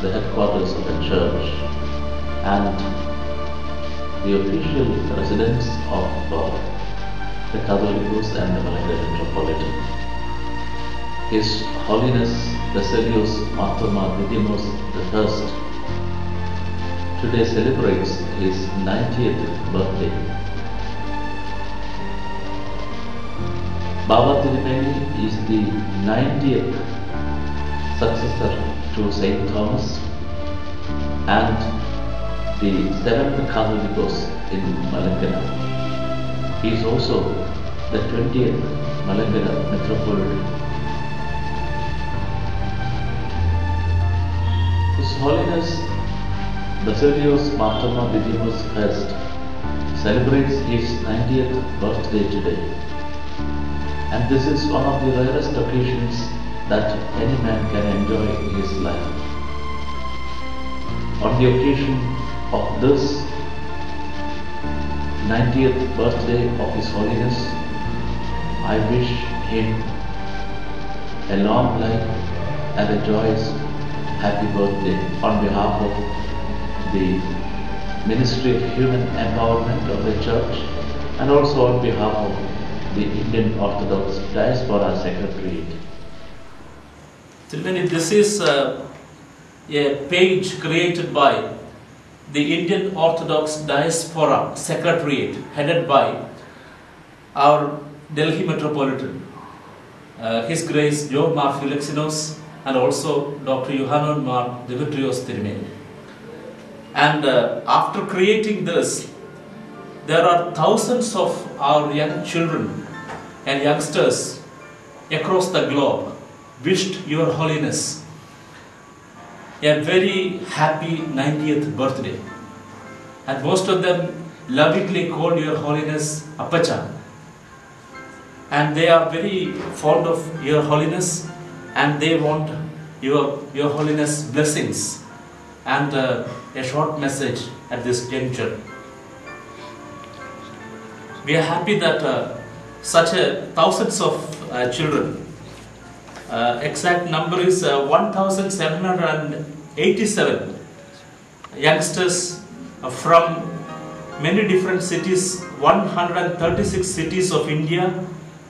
the headquarters of the church and the official residence of the Catholicos and the Malangara Metropolitan. His Holiness Basilios Marthoma Didymos I today celebrates his 90th birthday. Baba Tirumeni is the 90th successor to Saint Thomas and the 7th Catholicos in Malangana. He is also the 20th Malangana Metropolitan. His Holiness Basilios Marthoma Didymos I celebrates his 90th birthday today. And this is one of the rarest occasions that any man can enjoy in his life. On the occasion of this 90th birthday of His Holiness, I wish him a long life and a joyous happy birthday on behalf of the Ministry of Human Empowerment of the Church and also on behalf of the Indian Orthodox Diaspora Secretariat. Tirumeni, this is a page created by the Indian Orthodox Diaspora Secretariat headed by our Delhi Metropolitan, His Grace Joe Mar Philoxenos and also Dr. Yohanan Mar Dimitrios Tirumeni. And after creating this, there are thousands of our young children and youngsters across the globe wished Your Holiness a very happy 90th birthday. And most of them lovingly called Your Holiness Appacha. And they are very fond of Your Holiness and they want Your Holiness blessings and a short message at this juncture. We are happy that such thousands of children, exact number is 1,787 youngsters from many different cities, 136 cities of India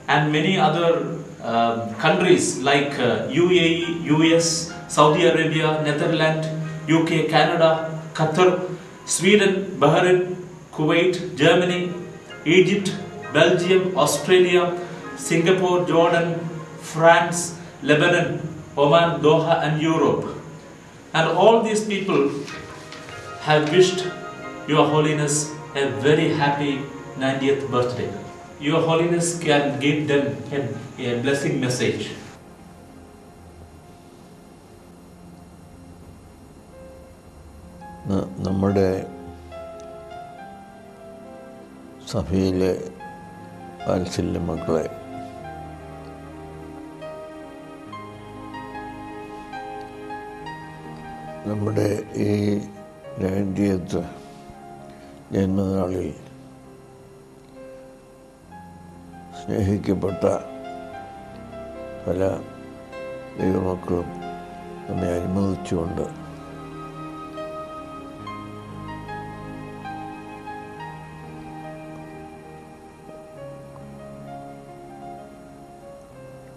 and many other countries like UAE, US, Saudi Arabia, Netherlands, UK, Canada, Qatar, Sweden, Bahrain, Kuwait, Germany, Egypt, Belgium, Australia, Singapore, Jordan, France, Lebanon, Oman, Doha and Europe. And all these people have wished Your Holiness a very happy 90th birthday. Your Holiness can give them a blessing message. നമ്മുടെ സഭയിലെ വാത്സല്യ മക്കളെ, നമ്മുടെ ഈ 90th ജന്മനാളിൽ സ്നേഹിക്കപ്പെട്ട പല ദൈവമക്കളും നമ്മെ അനുമോദിച്ചുകൊണ്ട്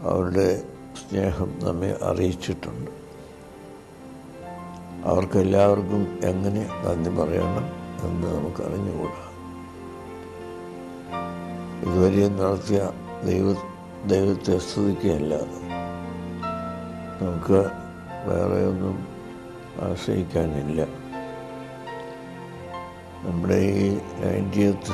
അവരുടെ സ്നേഹം നമ്മെ അറിയിച്ചിട്ടുണ്ട്. അവർക്കെല്ലാവർക്കും എങ്ങനെ നന്ദി പറയണം എന്ന് നമുക്കറിഞ്ഞുകൂടാ. ഇതുവരെ നടത്തിയ ദൈവത്തെ സ്തുതിക്കുകയല്ലാതെ നമുക്ക് വേറെ ഒന്നും ആശ്രയിക്കാനില്ല. നമ്മുടെ ഈ 90th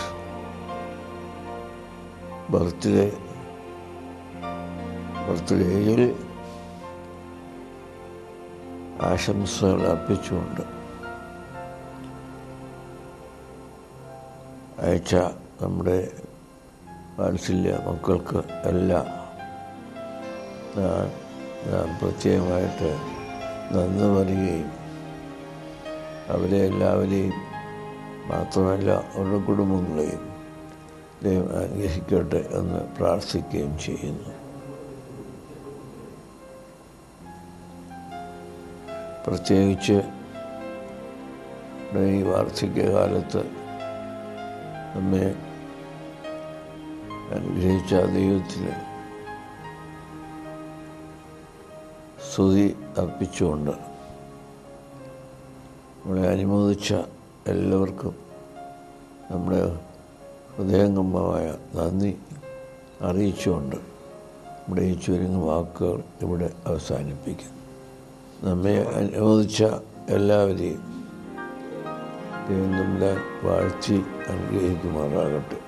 ബർത്ത്ഡേയിൽ ആശംസകൾ അർപ്പിച്ചുകൊണ്ട് അയച്ച നമ്മുടെ വാത്സല്യ മക്കൾക്ക് എല്ലാം ഞാൻ പ്രത്യേകമായിട്ട് നന്ദി പറയുകയും അവരെ എല്ലാവരെയും മാത്രമല്ല അവരുടെ കുടുംബങ്ങളെയും ദൈവം അനുഗ്രഹിക്കട്ടെ എന്ന് പ്രാർത്ഥിക്കുകയും ചെയ്യുന്നു. പ്രത്യേകിച്ച് ഈ വാർദ്ധക്യകാലത്ത് നമ്മെ അനുഗ്രഹിച്ച ദൈവത്തിന് സ്തുതി അർപ്പിച്ചുകൊണ്ട് നമ്മളെ അനുമോദിച്ച എല്ലാവർക്കും നമ്മുടെ ഹൃദയംഗമമായ നന്ദി അറിയിച്ചുകൊണ്ട് നമ്മുടെ ഈ ചുരുങ്ങിയ വാക്കുകൾ ഇവിടെ അവസാനിപ്പിക്കും. നമ്മെ അനുമോദിച്ച എല്ലാവരെയും ദൈവം നമ്മളെ വാഴ്ത്തി അനുഗ്രഹിക്കുമാറാകട്ടെ.